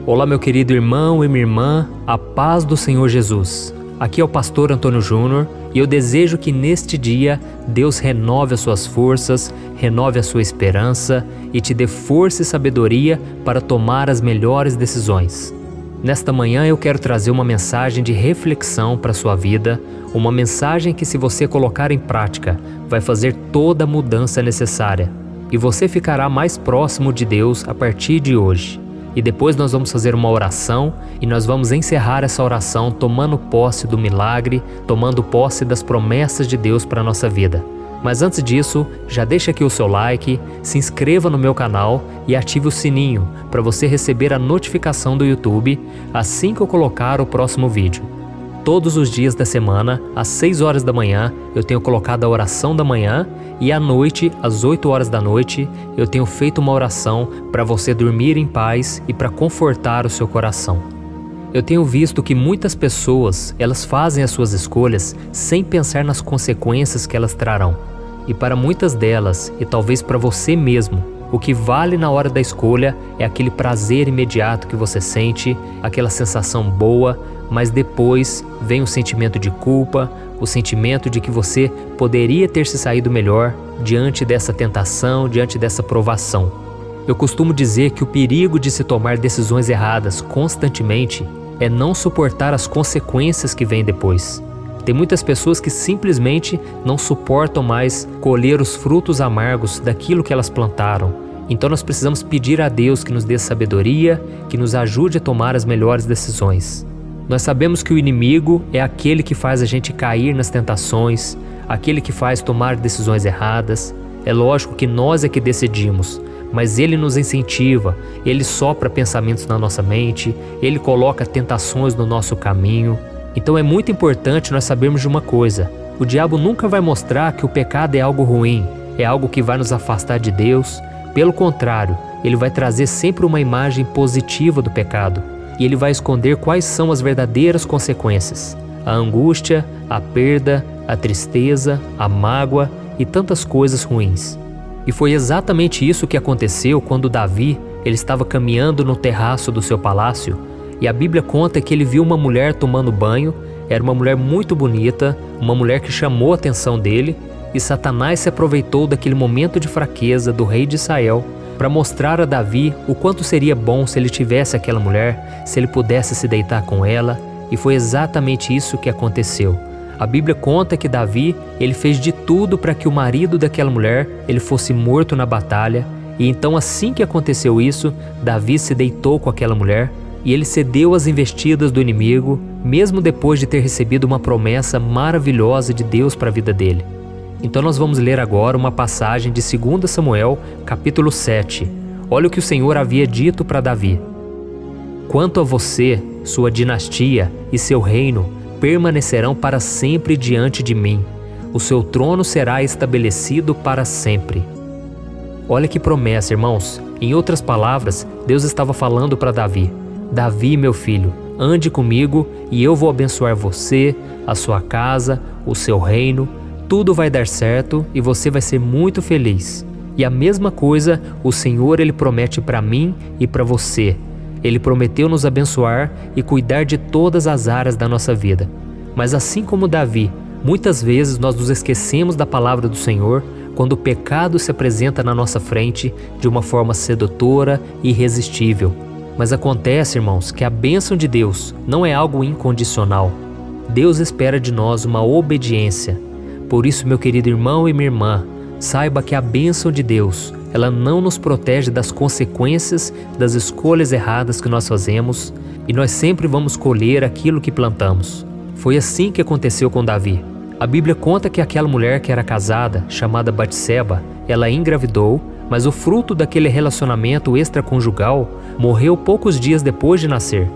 Olá, meu querido irmão e minha irmã, a paz do Senhor Jesus. Aqui é o pastor Antônio Júnior e eu desejo que neste dia Deus renove as suas forças, renove a sua esperança e te dê força e sabedoria para tomar as melhores decisões. Nesta manhã eu quero trazer uma mensagem de reflexão para a sua vida, uma mensagem que, se você colocar em prática, vai fazer toda a mudança necessária e você ficará mais próximo de Deus a partir de hoje. E depois nós vamos fazer uma oração e nós vamos encerrar essa oração tomando posse do milagre, tomando posse das promessas de Deus para a nossa vida. Mas antes disso, já deixa aqui o seu like, se inscreva no meu canal e ative o sininho para você receber a notificação do YouTube assim que eu colocar o próximo vídeo. Todos os dias da semana, às 6 horas da manhã, eu tenho colocado a oração da manhã e à noite, às 8 horas da noite, eu tenho feito uma oração para você dormir em paz e para confortar o seu coração. Eu tenho visto que muitas pessoas, elas fazem as suas escolhas sem pensar nas consequências que elas trarão. E para muitas delas, e talvez para você mesmo, o que vale na hora da escolha é aquele prazer imediato que você sente, aquela sensação boa, mas depois vem o sentimento de culpa, o sentimento de que você poderia ter se saído melhor diante dessa tentação, diante dessa provação. Eu costumo dizer que o perigo de se tomar decisões erradas constantemente é não suportar as consequências que vêm depois. Tem muitas pessoas que simplesmente não suportam mais colher os frutos amargos daquilo que elas plantaram. Então nós precisamos pedir a Deus que nos dê sabedoria, que nos ajude a tomar as melhores decisões. Nós sabemos que o inimigo é aquele que faz a gente cair nas tentações, aquele que faz tomar decisões erradas. É lógico que nós é que decidimos, mas ele nos incentiva, ele sopra pensamentos na nossa mente, ele coloca tentações no nosso caminho. Então é muito importante nós sabermos de uma coisa: o diabo nunca vai mostrar que o pecado é algo ruim, é algo que vai nos afastar de Deus. Pelo contrário, ele vai trazer sempre uma imagem positiva do pecado. E ele vai esconder quais são as verdadeiras consequências: a angústia, a perda, a tristeza, a mágoa e tantas coisas ruins. E foi exatamente isso que aconteceu quando Davi ele estava caminhando no terraço do seu palácio, e a Bíblia conta que ele viu uma mulher tomando banho. Era uma mulher muito bonita, uma mulher que chamou a atenção dele, e Satanás se aproveitou daquele momento de fraqueza do rei de Israel para mostrar a Davi o quanto seria bom se ele tivesse aquela mulher, se ele pudesse se deitar com ela, e foi exatamente isso que aconteceu. A Bíblia conta que Davi ele fez de tudo para que o marido daquela mulher ele fosse morto na batalha, e então assim que aconteceu isso, Davi se deitou com aquela mulher e ele cedeu às investidas do inimigo, mesmo depois de ter recebido uma promessa maravilhosa de Deus para a vida dele. Então nós vamos ler agora uma passagem de 2 Samuel, capítulo 7. Olha o que o Senhor havia dito para Davi. Quanto a você, sua dinastia e seu reino permanecerão para sempre diante de mim. O seu trono será estabelecido para sempre. Olha que promessa, irmãos. Em outras palavras, Deus estava falando para Davi: Davi, meu filho, ande comigo e eu vou abençoar você, a sua casa, o seu reino. Tudo vai dar certo e você vai ser muito feliz. E a mesma coisa o Senhor ele promete para mim e para você. Ele prometeu nos abençoar e cuidar de todas as áreas da nossa vida. Mas assim como Davi, muitas vezes nós nos esquecemos da palavra do Senhor quando o pecado se apresenta na nossa frente de uma forma sedutora e irresistível. Mas acontece, irmãos, que a bênção de Deus não é algo incondicional. Deus espera de nós uma obediência. Por isso, meu querido irmão e minha irmã, saiba que a bênção de Deus, ela não nos protege das consequências das escolhas erradas que nós fazemos, e nós sempre vamos colher aquilo que plantamos. Foi assim que aconteceu com Davi. A Bíblia conta que aquela mulher que era casada, chamada Batseba, ela engravidou, mas o fruto daquele relacionamento extraconjugal morreu poucos dias depois de nascer.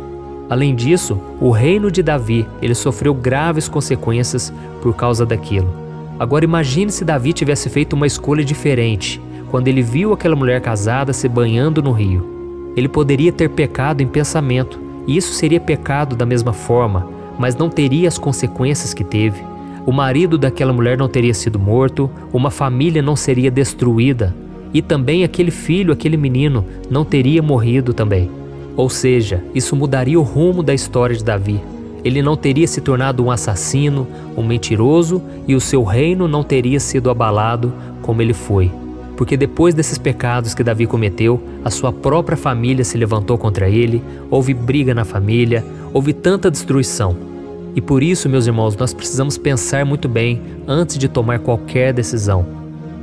Além disso, o reino de Davi, ele sofreu graves consequências por causa daquilo. Agora imagine se Davi tivesse feito uma escolha diferente, quando ele viu aquela mulher casada se banhando no rio. Ele poderia ter pecado em pensamento, e isso seria pecado da mesma forma, mas não teria as consequências que teve. O marido daquela mulher não teria sido morto, uma família não seria destruída, e também aquele filho, aquele menino, não teria morrido também. Ou seja, isso mudaria o rumo da história de Davi. Ele não teria se tornado um assassino, um mentiroso, e o seu reino não teria sido abalado como ele foi. Porque depois desses pecados que Davi cometeu, a sua própria família se levantou contra ele, houve briga na família, houve tanta destruição. E por isso, meus irmãos, nós precisamos pensar muito bem antes de tomar qualquer decisão.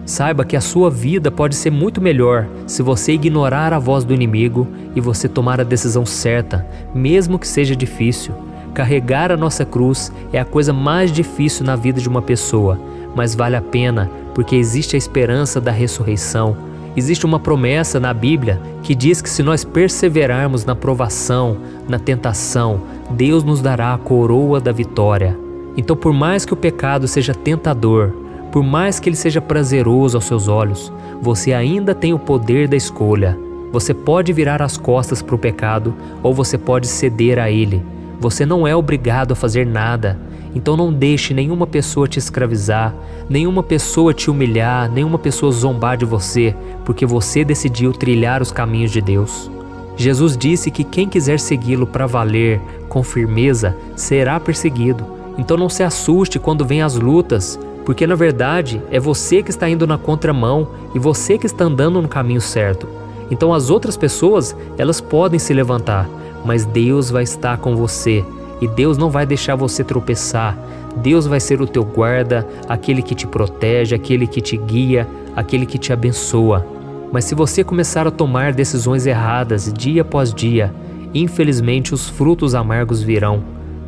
Saiba que a sua vida pode ser muito melhor se você ignorar a voz do inimigo e você tomar a decisão certa, mesmo que seja difícil. Carregar a nossa cruz é a coisa mais difícil na vida de uma pessoa, mas vale a pena porque existe a esperança da ressurreição. Existe uma promessa na Bíblia que diz que se nós perseverarmos na provação, na tentação, Deus nos dará a coroa da vitória. Então, por mais que o pecado seja tentador, por mais que ele seja prazeroso aos seus olhos, você ainda tem o poder da escolha. Você pode virar as costas para o pecado ou você pode ceder a ele. Você não é obrigado a fazer nada, então não deixe nenhuma pessoa te escravizar, nenhuma pessoa te humilhar, nenhuma pessoa zombar de você, porque você decidiu trilhar os caminhos de Deus. Jesus disse que quem quiser segui-lo para valer, com firmeza, será perseguido. Então não se assuste quando vêm as lutas, porque na verdade é você que está indo na contramão e você que está andando no caminho certo. Então as outras pessoas, elas podem se levantar, mas Deus vai estar com você e Deus não vai deixar você tropeçar. Deus vai ser o teu guarda, aquele que te protege, aquele que te guia, aquele que te abençoa. Mas se você começar a tomar decisões erradas dia após dia, infelizmente os frutos amargos virão.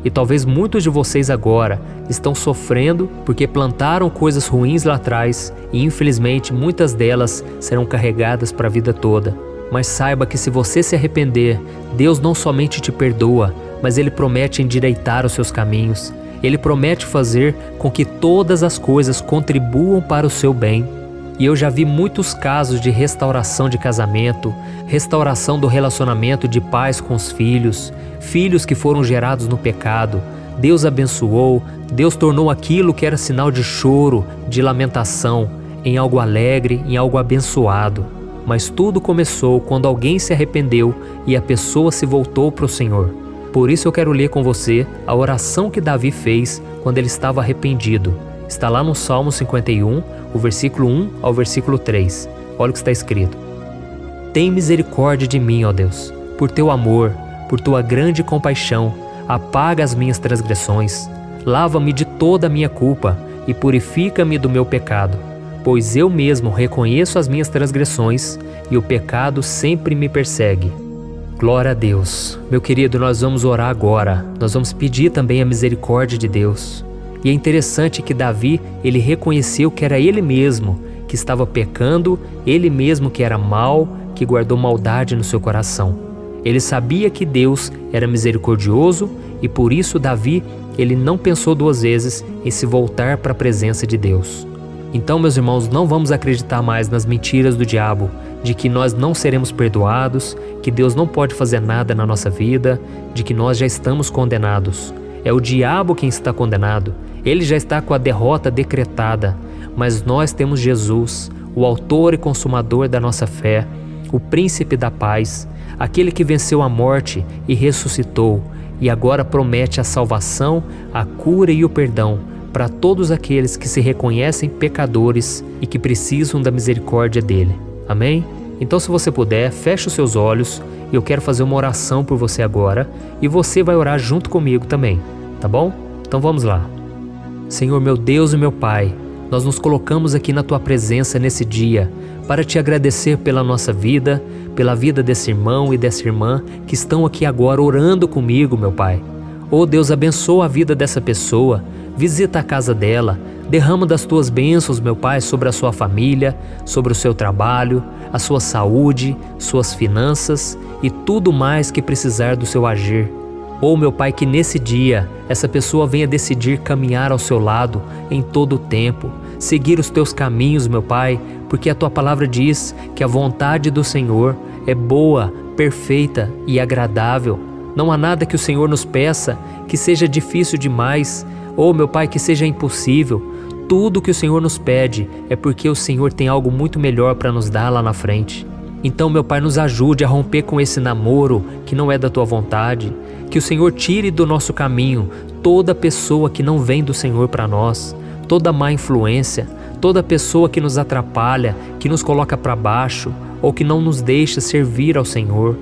E talvez muitos de vocês agora estão sofrendo porque plantaram coisas ruins lá atrás e infelizmente muitas delas serão carregadas para a vida toda. Mas saiba que se você se arrepender, Deus não somente te perdoa, mas Ele promete endireitar os seus caminhos. Ele promete fazer com que todas as coisas contribuam para o seu bem. E eu já vi muitos casos de restauração de casamento, restauração do relacionamento de pais com os filhos, filhos que foram gerados no pecado. Deus abençoou, Deus tornou aquilo que era sinal de choro, de lamentação, em algo alegre, em algo abençoado. Mas tudo começou quando alguém se arrependeu e a pessoa se voltou para o Senhor. Por isso eu quero ler com você a oração que Davi fez quando ele estava arrependido. Está lá no Salmo 51, o versículo 1 ao versículo 3. Olha o que está escrito. Tem misericórdia de mim, ó Deus, por teu amor, por tua grande compaixão, apaga as minhas transgressões, lava-me de toda a minha culpa e purifica-me do meu pecado, pois eu mesmo reconheço as minhas transgressões e o pecado sempre me persegue. Glória a Deus. Meu querido, nós vamos orar agora, nós vamos pedir também a misericórdia de Deus. E é interessante que Davi, ele reconheceu que era ele mesmo que estava pecando, ele mesmo que era mau, que guardou maldade no seu coração. Ele sabia que Deus era misericordioso e por isso Davi, ele não pensou duas vezes em se voltar para a presença de Deus. Então, meus irmãos, não vamos acreditar mais nas mentiras do diabo, de que nós não seremos perdoados, que Deus não pode fazer nada na nossa vida, de que nós já estamos condenados. É o diabo quem está condenado, ele já está com a derrota decretada, mas nós temos Jesus, o autor e consumador da nossa fé, o príncipe da paz, aquele que venceu a morte e ressuscitou, e agora promete a salvação, a cura e o perdão para todos aqueles que se reconhecem pecadores e que precisam da misericórdia dele. Amém? Então, se você puder, feche os seus olhos e eu quero fazer uma oração por você agora e você vai orar junto comigo também, tá bom? Então vamos lá. Senhor, meu Deus e meu Pai, nós nos colocamos aqui na Tua presença nesse dia para Te agradecer pela nossa vida, pela vida desse irmão e dessa irmã que estão aqui agora orando comigo, meu Pai. Oh Deus, abençoa a vida dessa pessoa, visita a casa dela, derrama das Tuas bênçãos, meu Pai, sobre a sua família, sobre o seu trabalho, a sua saúde, suas finanças e tudo mais que precisar do Seu agir. Oh, meu Pai, que nesse dia essa pessoa venha decidir caminhar ao Seu lado em todo o tempo, seguir os Teus caminhos, meu Pai, porque a Tua palavra diz que a vontade do Senhor é boa, perfeita e agradável. Não há nada que o Senhor nos peça que seja difícil demais, ou, meu Pai, que seja impossível. Tudo que o Senhor nos pede é porque o Senhor tem algo muito melhor para nos dar lá na frente. Então, meu Pai, nos ajude a romper com esse namoro que não é da Tua vontade. Que o Senhor tire do nosso caminho toda pessoa que não vem do Senhor para nós, toda má influência, toda pessoa que nos atrapalha, que nos coloca para baixo ou que não nos deixa servir ao Senhor.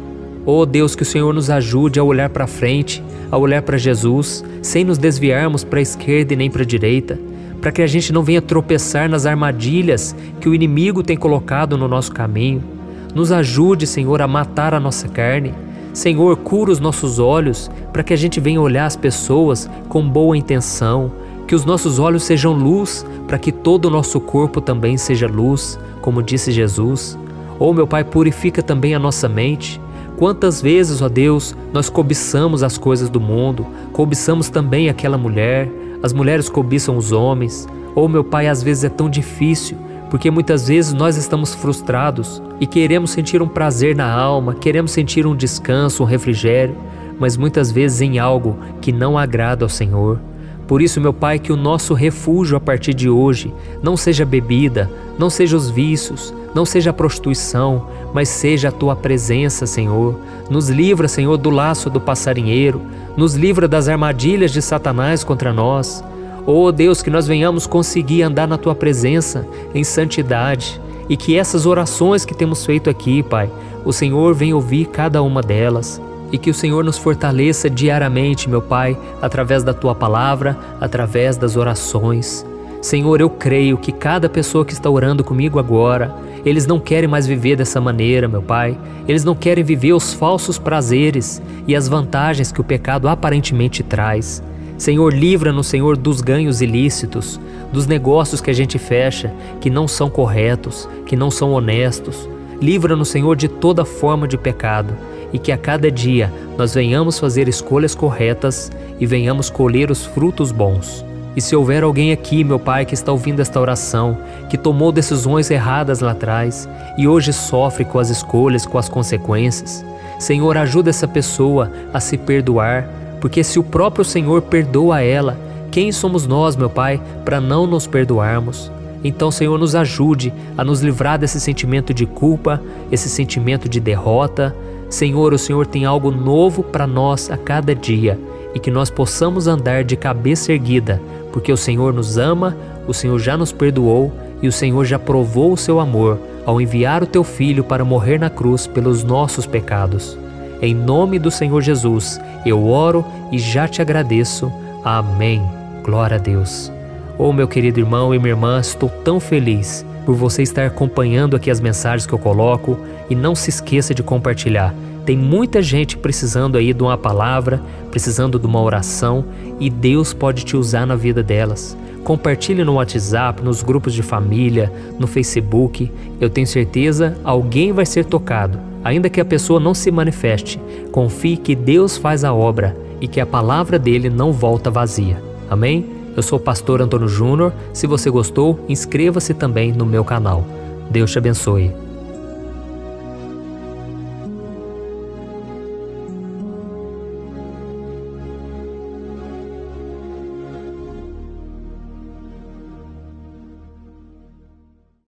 Oh Deus, que o Senhor nos ajude a olhar para frente, a olhar para Jesus, sem nos desviarmos para a esquerda e nem para a direita, para que a gente não venha tropeçar nas armadilhas que o inimigo tem colocado no nosso caminho. Nos ajude, Senhor, a matar a nossa carne. Senhor, cura os nossos olhos para que a gente venha olhar as pessoas com boa intenção, que os nossos olhos sejam luz para que todo o nosso corpo também seja luz, como disse Jesus. Oh, meu Pai, purifica também a nossa mente. Quantas vezes, ó Deus, nós cobiçamos as coisas do mundo, cobiçamos também aquela mulher, as mulheres cobiçam os homens. Oh, meu Pai, às vezes é tão difícil, porque muitas vezes nós estamos frustrados e queremos sentir um prazer na alma, queremos sentir um descanso, um refrigério, mas muitas vezes em algo que não agrada ao Senhor. Por isso, meu Pai, que o nosso refúgio a partir de hoje não seja a bebida, não seja os vícios, não seja a prostituição, mas seja a Tua presença, Senhor. Nos livra, Senhor, do laço do passarinheiro, nos livra das armadilhas de Satanás contra nós. Oh Deus, que nós venhamos conseguir andar na Tua presença em santidade e que essas orações que temos feito aqui, Pai, o Senhor venha ouvir cada uma delas. E que o Senhor nos fortaleça diariamente, meu Pai, através da Tua palavra, através das orações. Senhor, eu creio que cada pessoa que está orando comigo agora, eles não querem mais viver dessa maneira, meu Pai. Eles não querem viver os falsos prazeres e as vantagens que o pecado aparentemente traz. Senhor, livra-nos, Senhor, dos ganhos ilícitos, dos negócios que a gente fecha, que não são corretos, que não são honestos. Livra-nos, Senhor, de toda forma de pecado. E que a cada dia nós venhamos fazer escolhas corretas e venhamos colher os frutos bons. E se houver alguém aqui, meu Pai, que está ouvindo esta oração, que tomou decisões erradas lá atrás e hoje sofre com as escolhas, com as consequências, Senhor, ajuda essa pessoa a se perdoar, porque se o próprio Senhor perdoa ela, quem somos nós, meu Pai, para não nos perdoarmos? Então, Senhor, nos ajude a nos livrar desse sentimento de culpa, esse sentimento de derrota. Senhor, o Senhor tem algo novo para nós a cada dia e que nós possamos andar de cabeça erguida, porque o Senhor nos ama, o Senhor já nos perdoou e o Senhor já provou o seu amor ao enviar o Teu Filho para morrer na cruz pelos nossos pecados. Em nome do Senhor Jesus, eu oro e já te agradeço. Amém. Glória a Deus. Oh, meu querido irmão e minha irmã, estou tão feliz por você estar acompanhando aqui as mensagens que eu coloco e não se esqueça de compartilhar. Tem muita gente precisando aí de uma palavra, precisando de uma oração e Deus pode te usar na vida delas. Compartilhe no WhatsApp, nos grupos de família, no Facebook. Eu tenho certeza alguém vai ser tocado. Ainda que a pessoa não se manifeste, confie que Deus faz a obra e que a palavra dele não volta vazia. Amém? Eu sou o pastor Antônio Júnior. Se você gostou, inscreva-se também no meu canal. Deus te abençoe.